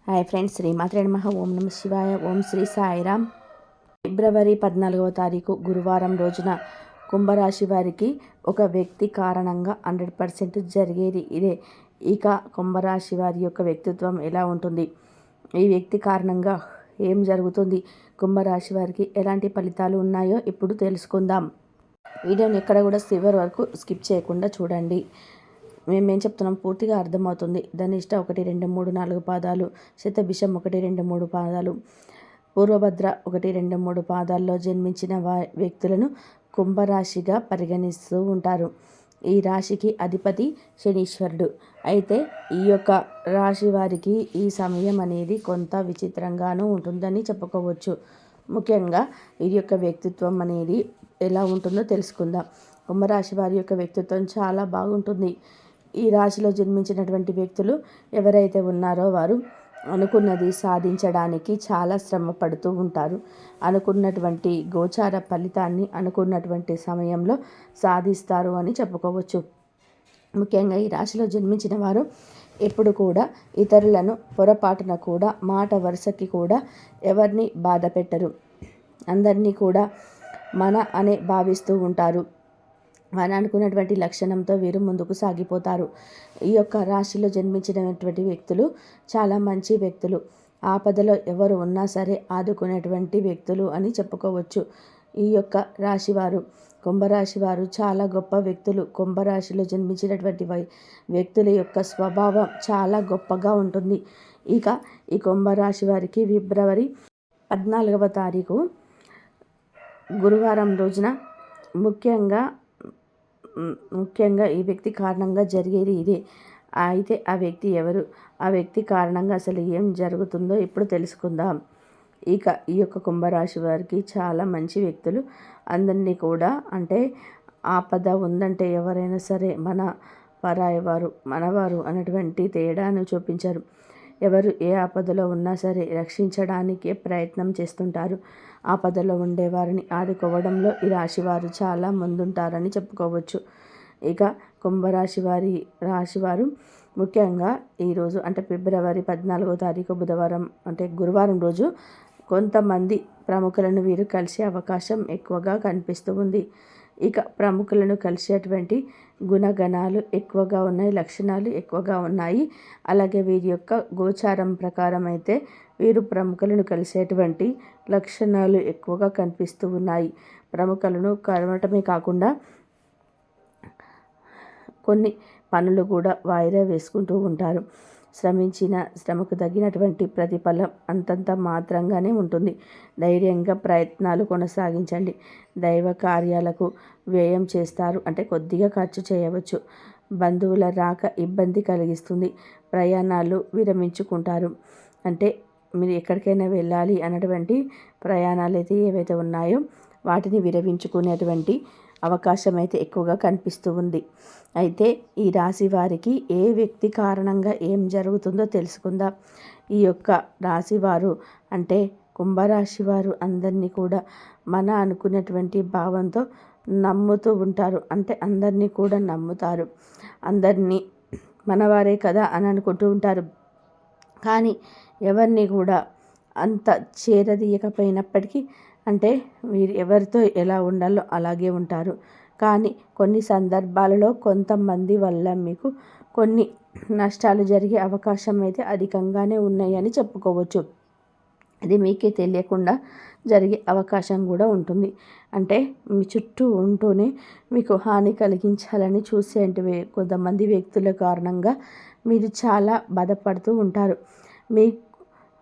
Hi friends, శ్రీమాత్రే నమః. ఓం నమ శివాయ. ఓం శ్రీ సాయిరామ్. ఫిబ్రవరి 14వ తారీఖు గురువారం రోజున కుంభరాశి వారికి ఒక వ్యక్తి కారణంగా 100% జరిగేది ఇదే. ఇక కుంభరాశి వారి యొక్క వ్యక్తిత్వం ఎలా ఉంటుంది, ఈ వ్యక్తి కారణంగా ఏం జరుగుతుంది, కుంభరాశి వారికి ఎలాంటి ఫలితాలు ఉన్నాయో ఇప్పుడు తెలుసుకుందాం. వీడియోని ఎక్కడ కూడా చివరి వరకు స్కిప్ చేయకుండా చూడండి. మేమేం చెప్తున్నాం పూర్తిగా అర్థమవుతుంది. ధనిష్ట 1, 2, 3, 4 పాదాలు, శతభిషం 1, 2, 3 పాదాలు, పూర్వభద్ర 1, 2, 3 పాదాల్లో జన్మించిన వ్యక్తులను కుంభరాశిగా పరిగణిస్తూ ఉంటారు. ఈ రాశికి అధిపతి శనీశ్వరుడు. అయితే ఈ యొక్క రాశి వారికి ఈ సమయం అనేది కొంత విచిత్రంగానూ ఉంటుందని చెప్పుకోవచ్చు. ముఖ్యంగా వీరి యొక్క వ్యక్తిత్వం అనేది ఎలా ఉంటుందో తెలుసుకుందాం. కుంభరాశి వారి యొక్క వ్యక్తిత్వం చాలా బాగుంటుంది. ఈ రాశిలో జన్మించినటువంటి వ్యక్తులు ఎవరైతే ఉన్నారో వారు అనుకున్నది సాధించడానికి చాలా శ్రమ పడుతూ ఉంటారు. అనుకున్నటువంటి గోచార ఫలితాన్ని అనుకున్నటువంటి సమయంలో సాధిస్తారు అని చెప్పుకోవచ్చు. ముఖ్యంగా ఈ రాశిలో జన్మించిన వారు ఎప్పుడు కూడా ఇతరులను పొరపాటున కూడా మాట వరుసకి కూడా ఎవరిని బాధ పెట్టరు. అందరినీ కూడా మన అనే భావిస్తూ ఉంటారు. అని అనుకున్నటువంటి లక్షణంతో వీరు ముందుకు సాగిపోతారు. ఈ యొక్క రాశిలో జన్మించినటువంటి వ్యక్తులు చాలా మంచి వ్యక్తులు. ఆపదలో ఎవరు ఉన్నా సరే ఆదుకునేటువంటి వ్యక్తులు అని చెప్పుకోవచ్చు. ఈ యొక్క రాశివారు కుంభరాశి వారు చాలా గొప్ప వ్యక్తులు. కుంభరాశిలో జన్మించినటువంటి వ్యక్తుల యొక్క స్వభావం చాలా గొప్పగా ఉంటుంది. ఇక ఈ కుంభరాశి వారికి ఫిబ్రవరి 14వ తారీఖు గురువారం రోజున ముఖ్యంగా ఈ వ్యక్తి కారణంగా జరిగేది ఇదే. అయితే ఆ వ్యక్తి ఎవరు, ఆ వ్యక్తి కారణంగా అసలు ఏం జరుగుతుందో ఇప్పుడు తెలుసుకుందాం. ఇక ఈ యొక్క కుంభరాశి వారికి చాలా మంచి వ్యక్తులు. అందరినీ కూడా అంటే ఆపద ఉందంటే ఎవరైనా సరే మన పరాయి వారు మనవారు అన్నటువంటి తేడాను చూపించారు. ఎవరు ఏ ఆపదలో ఉన్నా సరే రక్షించడానికే ప్రయత్నం చేస్తుంటారు. ఆపదలో ఉండేవారిని ఆదుకోవడంలో ఈ రాశివారు చాలా ముందుంటారని చెప్పుకోవచ్చు. ఇక కుంభరాశి రాశివారు ముఖ్యంగా ఈరోజు అంటే ఫిబ్రవరి 14వ తారీఖు బుధవారం అంటే గురువారం రోజు కొంతమంది ప్రముఖులను వీరు కలిసే అవకాశం ఎక్కువగా కనిపిస్తూ ఉంది. ఇక ప్రముఖులను కలిసేటువంటి గుణగణాలు ఎక్కువగా ఉన్నాయి, లక్షణాలు ఎక్కువగా ఉన్నాయి. అలాగే వీరి యొక్క గోచారం ప్రకారం అయితే వీరు ప్రముఖులను కలిసేటువంటి లక్షణాలు ఎక్కువగా కనిపిస్తూ ఉన్నాయి. ప్రముఖులను కలవటమే కాకుండా కొన్ని పనులు కూడా వాయిదా వేసుకుంటూ ఉంటారు. శ్రమించిన శ్రమకు తగినటువంటి ప్రతిఫలం అంతంత మాత్రంగానే ఉంటుంది. ధైర్యంగా ప్రయత్నాలు కొనసాగించండి. దైవ కార్యాలకు వ్యయం చేస్తారు, అంటే కొద్దిగా ఖర్చు చేయవచ్చు. బంధువుల రాక ఇబ్బంది కలిగిస్తుంది. ప్రయాణాలు విరమించుకుంటారు. అంటే మీరు ఎక్కడికైనా వెళ్ళాలి అన్నటువంటి ప్రయాణాలు అయితే ఏవైతే ఉన్నాయో వాటిని విరమించుకునేటువంటి అవకాశం అయితే ఎక్కువగా కనిపిస్తూ ఉంది. అయితే ఈ రాశి వారికి ఏ వ్యక్తి కారణంగా ఏం జరుగుతుందో తెలుసుకుందాం. ఈ యొక్క రాశివారు అంటే కుంభరాశి వారు అందరినీ కూడా మన అనుకునేటువంటి భావంతో నమ్ముతూ ఉంటారు. అంటే అందరినీ కూడా నమ్ముతారు. అందరినీ మనవారే కదా అని అనుకుంటూ ఉంటారు. కానీ ఎవరిని కూడా అంత చేరదీయకపోయినప్పటికీ అంటే వీరు ఎవరితో ఎలా ఉండాలో అలాగే ఉంటారు. కానీ కొన్ని సందర్భాలలో కొంతమంది వల్ల మీకు కొన్ని నష్టాలు జరిగే అవకాశం అయితే అధికంగానే ఉన్నాయని చెప్పుకోవచ్చు. అది మీకే తెలియకుండా జరిగే అవకాశం కూడా ఉంటుంది. అంటే మీ చుట్టూ ఉంటూనే మీకు హాని కలిగించాలని చూసేటివి కొంతమంది వ్యక్తుల కారణంగా మీరు చాలా బాధపడుతూ ఉంటారు.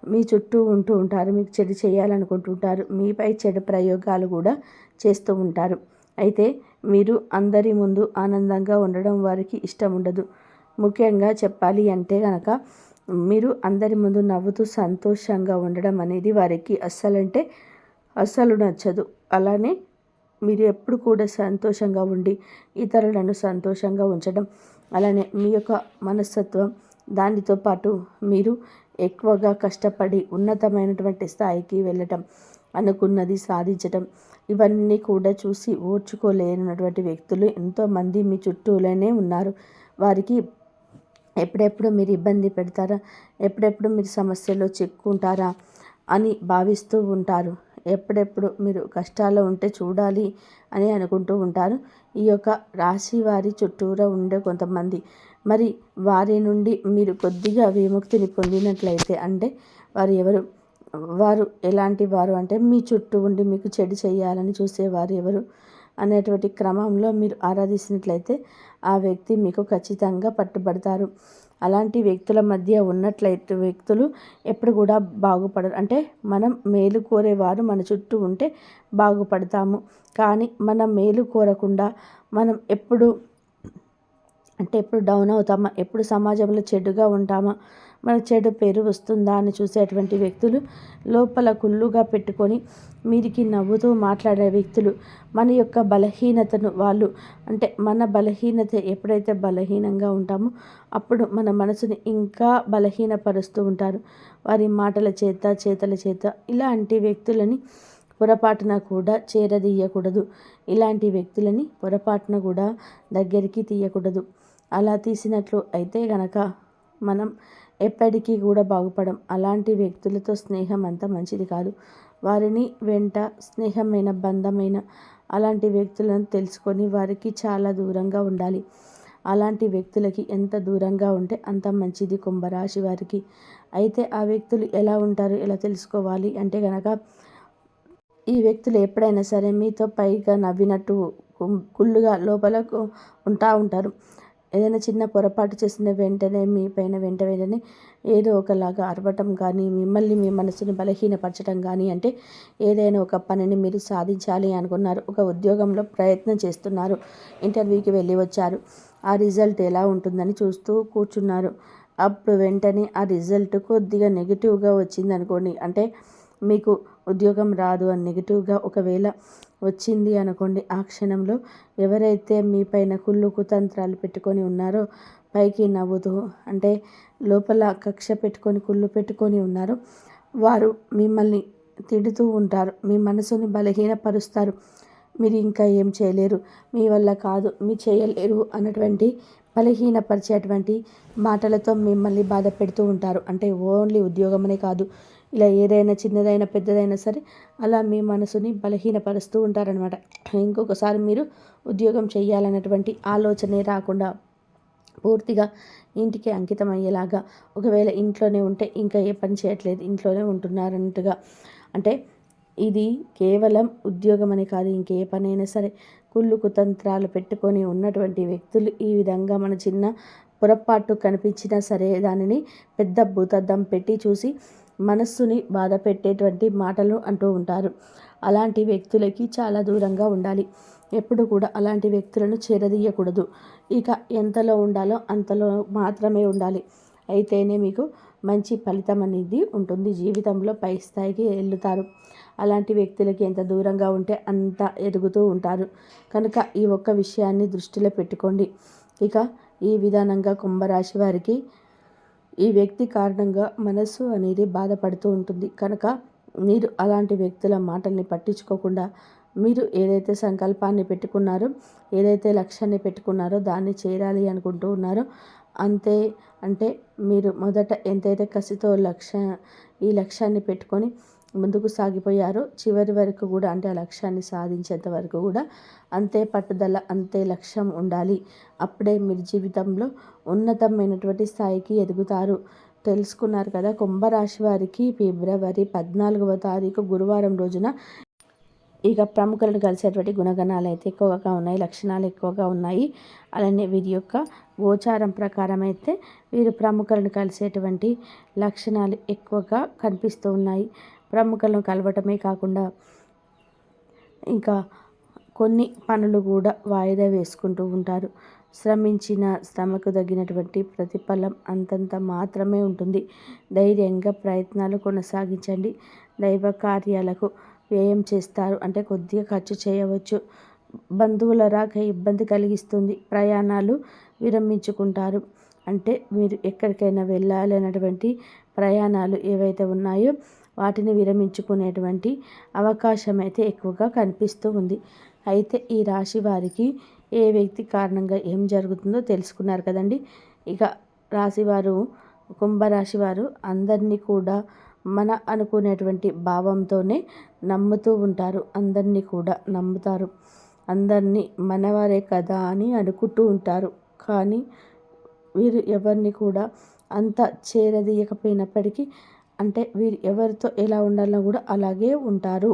మీ చుట్టూ ఉంటూ ఉంటారు, మీకు చెడు చేయాలనుకుంటుంటారు, మీపై చెడు ప్రయోగాలు కూడా చేస్తూ ఉంటారు. అయితే మీరు అందరి ముందు ఆనందంగా ఉండడం వారికి ఇష్టం ఉండదు. ముఖ్యంగా చెప్పాలి అంటే కనుక మీరు అందరి ముందు నవ్వుతూ సంతోషంగా ఉండడం అనేది వారికి అస్సలు నచ్చదు. అలానే మీరు ఎప్పుడు కూడా సంతోషంగా ఉండి ఇతరులను సంతోషంగా ఉంచడం, అలానే మీ యొక్క మనస్తత్వం దానితో పాటు మీరు ఎక్కువగా కష్టపడి ఉన్నతమైనటువంటి స్థాయికి వెళ్ళటం, అనుకున్నది సాధించటం, ఇవన్నీ కూడా చూసి ఓర్చుకోలేనటువంటి వ్యక్తులు ఎంతోమంది మీ చుట్టూలోనే ఉన్నారు. వారికి ఎప్పుడెప్పుడు మీరు ఇబ్బంది పెడతారా, ఎప్పుడెప్పుడు మీరు సమస్యలో చిక్కుంటారా అని భావిస్తూ ఉంటారు. ఎప్పుడెప్పుడు మీరు కష్టాల్లో ఉంటే చూడాలి అని అనుకుంటూ ఉంటారు. ఈ యొక్క రాశి వారి చుట్టూరా ఉండే కొంతమంది మరి వారి నుండి మీరు కొద్దిగా విముక్తిని పొందినట్లయితే, అంటే వారు ఎవరు, వారు ఎలాంటి వారు అంటే మీ చుట్టూ ఉండి మీకు చెడు చేయాలని చూసేవారు ఎవరు అనేటువంటి క్రమంలో మీరు ఆరాధించినట్లయితే ఆ వ్యక్తి మీకు ఖచ్చితంగా పట్టుబడతారు. అలాంటి వ్యక్తుల మధ్య ఉన్నట్లయితే వ్యక్తులు ఎప్పుడు కూడా బాగుపడరు. అంటే మనం మేలు కోరేవారు మన చుట్టూ ఉంటే బాగుపడతాము. కానీ మనం మేలు కోరకుండా మనం ఎప్పుడు ఎప్పుడు డౌన్ అవుతామా, ఎప్పుడు సమాజంలో చెడుగా ఉంటామా, మన చెడు పేరు వస్తుందా అని చూసేటువంటి వ్యక్తులు లోపల కుళ్ళుగా పెట్టుకొని మీరికి నవ్వుతూ మాట్లాడే వ్యక్తులు మన యొక్క బలహీనతను వాళ్ళు, అంటే మన బలహీనత ఎప్పుడైతే బలహీనంగా ఉంటామో అప్పుడు మన మనసుని ఇంకా బలహీనపరుస్తూ ఉంటారు. వారి మాటల చేత, చేతల చేత. ఇలాంటి వ్యక్తులని పొరపాటున కూడా చేరదీయకూడదు. ఇలాంటి వ్యక్తులని పొరపాటున కూడా దగ్గరికి తీయకూడదు. అలా తీసినట్లు అయితే గనక మనం ఎప్పటికీ కూడా బాగుపడం. అలాంటి వ్యక్తులతో స్నేహం అంత మంచిది కాదు. వారిని వెంట స్నేహమైన, బంధమైన అలాంటి వ్యక్తులను తెలుసుకొని వారికి చాలా దూరంగా ఉండాలి. అలాంటి వ్యక్తులకి ఎంత దూరంగా ఉంటే అంత మంచిది కుంభరాశి వారికి. అయితే ఆ వ్యక్తులు ఎలా ఉంటారు, ఎలా తెలుసుకోవాలి అంటే గనక, ఈ వ్యక్తులు ఎప్పుడైనా సరే మీతో పైగా నవ్వినట్టు కుళ్ళుగా లోపల ఉంటారు. ఏదైనా చిన్న పొరపాటు చేసిన వెంటనే మీ పైన వెంటనే ఏదో ఒకలాగా అరవటం కానీ, మిమ్మల్ని మీ మనసుని బలహీనపరచడం కానీ, అంటే ఏదైనా ఒక పనిని మీరు సాధించాలి అనుకున్నారు, ఒక ఉద్యోగంలో ప్రయత్నం చేస్తున్నారు, ఇంటర్వ్యూకి వెళ్ళి వచ్చారు, ఆ రిజల్ట్ ఎలా ఉంటుందని చూస్తూ కూర్చున్నారు. అప్పుడు వెంటనే ఆ రిజల్ట్ కొద్దిగా నెగిటివ్గా వచ్చిందనుకోండి, అంటే మీకు ఉద్యోగం రాదు అని నెగిటివ్గా ఒకవేళ వచ్చింది అనుకోండి, ఆ క్షణంలో ఎవరైతే మీ పైన కుళ్ళు కుతంత్రాలు పెట్టుకొని ఉన్నారో, పైకి నవ్వుతూ అంటే లోపల కక్ష పెట్టుకొని కుళ్ళు పెట్టుకొని ఉన్నారో, వారు మిమ్మల్ని తిడుతూ ఉంటారు. మీ మనసుని బలహీనపరుస్తారు. మీరు ఇంకా ఏం చేయలేరు, మీ వల్ల కాదు, మీరు చేయలేరు అన్నటువంటి బలహీనపరిచేటువంటి మాటలతో మిమ్మల్ని బాధ పెడుతూ ఉంటారు. అంటే ఓన్లీ ఉద్యోగమనే కాదు, ఇలా ఏదైనా చిన్నదైనా పెద్దదైనా సరే అలా మీ మనసుని బలహీనపరుస్తూ ఉంటారనమాట. ఇంకొకసారి మీరు ఉద్యోగం చేయాలన్నటువంటి ఆలోచనే రాకుండా పూర్తిగా ఇంటికి అంకితం అయ్యేలాగా, ఒకవేళ ఇంట్లోనే ఉంటే ఇంకా ఏ పని చేయట్లేదు, ఇంట్లోనే ఉంటున్నారన్నట్టుగా, అంటే ఇది కేవలం ఉద్యోగం అని కాదు, ఇంకే పనైనా సరే కుళ్ళు కుతంత్రాలు పెట్టుకొని ఉన్నటువంటి వ్యక్తులు ఈ విధంగా మన చిన్న పొరపాటు కనిపించినా సరే దానిని పెద్ద భూతద్దం పెట్టి చూసి మనస్సుని బాధ పెట్టేటువంటి మాటలు అంటూ ఉంటారు. అలాంటి వ్యక్తులకి చాలా దూరంగా ఉండాలి. ఎప్పుడు కూడా అలాంటి వ్యక్తులను చేరదీయకూడదు. ఇక ఎంతలో ఉండాలో అంతలో మాత్రమే ఉండాలి. అయితేనే మీకు మంచి ఫలితం అనేది ఉంటుంది. జీవితంలో పై స్థాయికి వెళ్తారు. అలాంటి వ్యక్తులకి ఎంత దూరంగా ఉంటే అంత ఎదుగుతూ ఉంటారు. కనుక ఈ ఒక్క విషయాన్ని దృష్టిలో పెట్టుకోండి. ఇక ఈ విధానంగా కుంభరాశి వారికి ఈ వ్యక్తి కారణంగా మనస్సు అనేది బాధపడుతూ ఉంటుంది. కనుక మీరు అలాంటి వ్యక్తుల మాటల్ని పట్టించుకోకుండా మీరు ఏదైతే సంకల్పాన్ని పెట్టుకున్నారో, ఏదైతే లక్ష్యాన్ని పెట్టుకున్నారో, దాన్ని చేరాలి అనుకుంటూ ఉన్నారో అంతే, అంటే మీరు మొదట ఎంతైతే కసితో ఈ లక్ష్యాన్ని పెట్టుకొని ముందుకు సాగిపోయారో చివరి వరకు కూడా, అంటే ఆ లక్ష్యాన్ని సాధించేంత వరకు కూడా అంతే పట్టుదల, అంతే లక్ష్యం ఉండాలి. అప్పుడే మీరు జీవితంలో ఉన్నతమైనటువంటి స్థాయికి ఎదుగుతారు. తెలుసుకున్నారు కదా. కుంభరాశి వారికి ఫిబ్రవరి 14వ తారీఖు గురువారం రోజున ఇక ప్రముఖులను కలిసేటువంటి గుణగణాలు అయితే ఎక్కువగా ఉన్నాయి, లక్షణాలు ఎక్కువగా ఉన్నాయి. అలానే వీరి యొక్క గోచారం ప్రకారం అయితే వీరు ప్రముఖులను కలిసేటువంటి లక్షణాలు ఎక్కువగా కనిపిస్తూ ఉన్నాయి. ప్రముఖులను కలవటమే కాకుండా ఇంకా కొన్ని పనులు కూడా వాయిదా వేసుకుంటూ ఉంటారు. శ్రమించిన శ్రమకు తగినటువంటి ప్రతిఫలం అంతంత మాత్రమే ఉంటుంది. ధైర్యంగా ప్రయత్నాలు కొనసాగించండి. దైవ కార్యాలకు వ్యయం చేస్తారు, అంటే కొద్దిగా ఖర్చు చేయవచ్చు. బంధువుల రాక ఇబ్బంది కలిగిస్తుంది. ప్రయాణాలు విరమించుకుంటారు, అంటే మీరు ఎక్కడికైనా వెళ్ళాలి అన్నటువంటి ప్రయాణాలు ఏవైతే ఉన్నాయో వాటిని విరమించుకునేటువంటి అవకాశం అయితే ఎక్కువగా కనిపిస్తూ ఉంది. అయితే ఈ రాశి వారికి ఏ వ్యక్తి కారణంగా ఏం జరుగుతుందో తెలుసుకున్నారు కదండి. ఇక రాశివారు, కుంభరాశి వారు అందరినీ కూడా మన అనుకునేటువంటి భావంతోనే నమ్ముతూ ఉంటారు. అందరినీ కూడా నమ్ముతారు. అందరినీ మనవారే కదా అని అనుకుంటూ ఉంటారు. కానీ వీరు ఎవరిని కూడా అంత చేరదీయకపోయినప్పటికీ, అంటే వీరు ఎవరితో ఎలా ఉండాలో కూడా అలాగే ఉంటారు.